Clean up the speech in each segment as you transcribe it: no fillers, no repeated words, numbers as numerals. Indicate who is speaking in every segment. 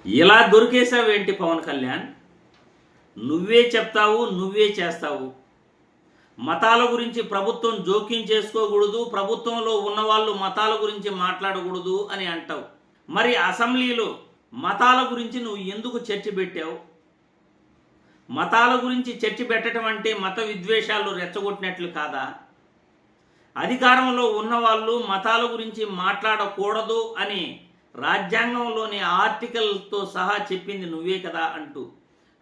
Speaker 1: ఇలా దొరికేసావేంటి పవన్ కళ్యాణ్? నువ్వే చెప్తావు, నువ్వే చేస్తావు. మతాల గురించి ప్రభుత్వం జోక్యం చేసుకోకూడదు, ప్రభుత్వంలో ఉన్నవాళ్ళు మతాల గురించి మాట్లాడకూడదు అని అంటావు. మరి అసెంబ్లీలో మతాల గురించి నువ్వు ఎందుకు చర్చ పెట్టావు? మతాల గురించి చర్చ పెట్టడం అంటే మత విద్వేషాలు రెచ్చగొట్టినట్లు కాదా? అధికారంలో ఉన్నవాళ్ళు మతాల గురించి మాట్లాడకూడదు అని రాజ్యాంగంలోని ఆర్టికల్తో సహా చెప్పింది నువ్వే కదా అంటూ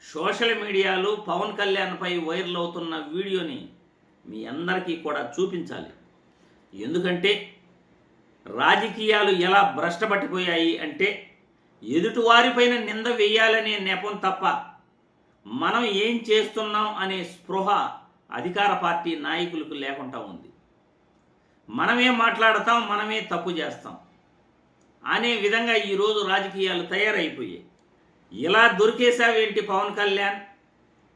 Speaker 1: సోషల్ మీడియాలో పవన్ కళ్యాణ్పై వైరల్ అవుతున్న వీడియోని మీ అందరికీ కూడా చూపించాలి. ఎందుకంటే రాజకీయాలు ఎలా భ్రష్టపట్టిపోయాయి అంటే ఎదుటివారిపైన నింద వేయాలనే నెపం తప్ప మనం ఏం చేస్తున్నాం అనే స్పృహ అధికార పార్టీ నాయకులకు లేకుండా ఉంది. మనమే మాట్లాడతాం, మనమే తప్పు చేస్తాం అనే విధంగా ఈరోజు రాజకీయాలు తయారైపోయాయి. ఇలా దొరికేసావేంటి పవన్ కళ్యాణ్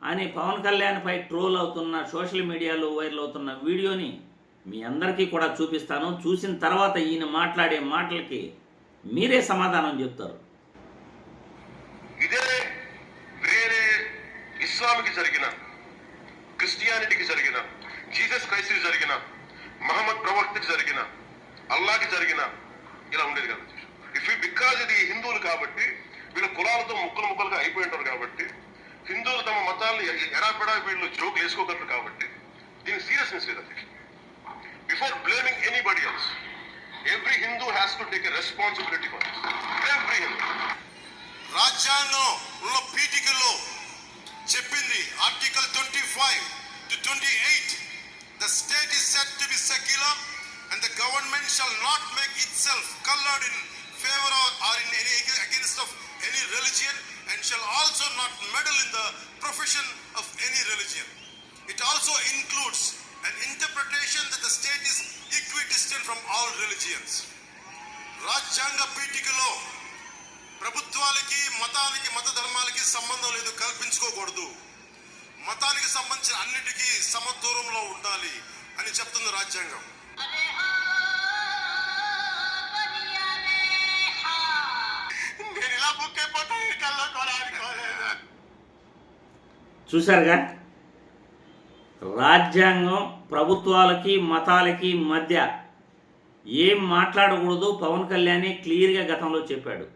Speaker 1: అని పవన్ కళ్యాణ్పై ట్రోల్ అవుతున్న సోషల్ మీడియాలో వైరల్ అవుతున్న వీడియోని మీ అందరికీ కూడా చూపిస్తాను. చూసిన తర్వాత ఈయన మాట్లాడే మాటలకి మీరే సమాధానం చెప్తారు.
Speaker 2: ఇదే వేరే ఇస్లాంకి జరిగిన, క్రిస్టియానిటీకి జరిగిన, జీసస్ క్రైస్ట్కి జరిగిన, మహమ్మద్ ప్రవక్తకి జరిగిన, అల్లాకి జరిగిన ఇలా ఉండేది కదా. బికాజ్ ఇది హిందువులు కాబట్టి వీళ్ళ కులాలతో ముక్కలుగా అయిపోయి ఉంటారు కాబట్టి హిందువులు తమ మతాలను ఎడాపెడా వీళ్ళు జోకులు వేసుకోగలరు కాబట్టి దీనికి సీరియస్నెస్ లేదు. Before blaming anybody else, every Hindu has to take a responsibility for this. Every Hindu రాజ్యాంగంలో పీఠికల్లో చెప్పింది article 25 to 28, the state is said to be secular and the government shall not make itself colored in favor or in any against of any religion and shall also not meddle in the profession of any religion. It also includes an interpretation that the state is equidistant from all religions. రాజ్యాంగ పీఠికలో ప్రభుత్వాలకి మతానికి మత ధర్మాలకి సంబంధం లేదు, కల్పించుకోకూడదు, మతానికి సంబంధించిన అన్నిటికీ సమదూరంలో ఉండాలి అని చెప్తుంది రాజ్యాంగం.
Speaker 1: చూశారుగా, రాజ్యాంగం ప్రభుత్వాలకి మతాలకి మధ్య ఏం మాట్లాడకూడదు పవన్ కళ్యాణ్ క్లియర్గా గతంలో చెప్పాడు.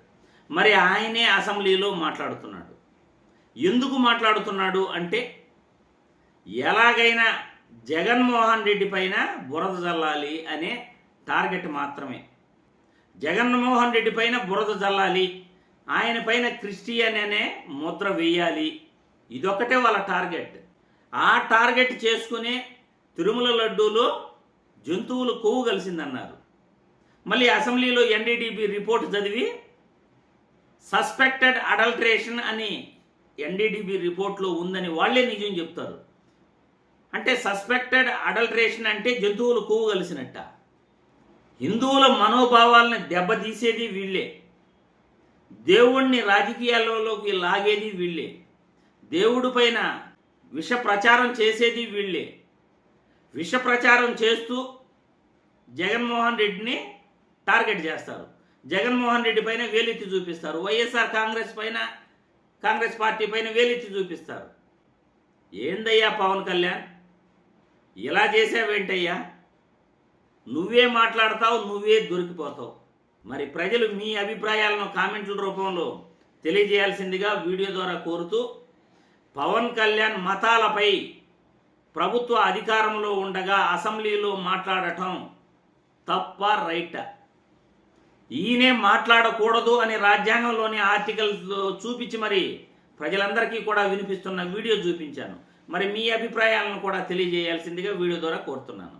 Speaker 1: మరి ఆయనే అసెంబ్లీలో మాట్లాడుతున్నాడు. ఎందుకు మాట్లాడుతున్నాడు అంటే ఎలాగైనా జగన్మోహన్ రెడ్డి పైన బురద జల్లాలి అనే టార్గెట్ మాత్రమే. జగన్మోహన్ రెడ్డి పైన బురద జల్లాలి, ఆయన పైన క్రిస్టియన్ అనే ముద్ర వేయాలి, ఇదొక్కటే వాళ్ళ టార్గెట్. ఆ టార్గెట్ చేసుకునే తిరుమల లడ్డూలో జంతువులు కొవ్వు కలిసిందన్నారు. మళ్ళీ అసెంబ్లీలో ఎన్డీడీబీ రిపోర్ట్ చదివి సస్పెక్టెడ్ అడల్టరేషన్ అని ఎన్డీడీబీ రిపోర్ట్లో ఉందని వాళ్ళే నిజం చెప్తారు. అంటే సస్పెక్టెడ్ అడల్టరేషన్ అంటే జంతువులు కొవ్వు కలిసినట్ట. హిందువుల మనోభావాలను దెబ్బతీసేది వీళ్ళే, దేవుణ్ణి రాజకీయాలలోకి లాగేది వీళ్ళే, దేవుడి పైన విష ప్రచారం చేసేది వీళ్ళే. విష ప్రచారం చేస్తూ జగన్మోహన్ రెడ్డిని టార్గెట్ చేస్తారు, జగన్మోహన్ రెడ్డి పైన వేలెత్తి చూపిస్తారు, వైఎస్ఆర్ కాంగ్రెస్ పార్టీ పైన వేలెత్తి చూపిస్తారు. ఏందయ్యా పవన్ కళ్యాణ్, ఇలా చేసావేంటయ్యా? నువ్వే మాట్లాడతావు, నువ్వే దొరికిపోతావు. మరి ప్రజలు మీ అభిప్రాయాలను కామెంట్ల రూపంలో తెలియజేయాల్సిందిగా వీడియో ద్వారా కోరుతూ, పవన్ కళ్యాణ్ మతాలపై ప్రభుత్వ అధికారంలో ఉండగా అసెంబ్లీలో మాట్లాడటం తప్ప రైటా? ఈయనే మాట్లాడకూడదు అని రాజ్యాంగంలోని ఆర్టికల్స్ చూపించి మరి ప్రజలందరికీ కూడా వినిపిస్తున్న వీడియో చూపించాను. మరి మీ అభిప్రాయాలను కూడా తెలియజేయాల్సిందిగా వీడియో ద్వారా కోరుతున్నాను.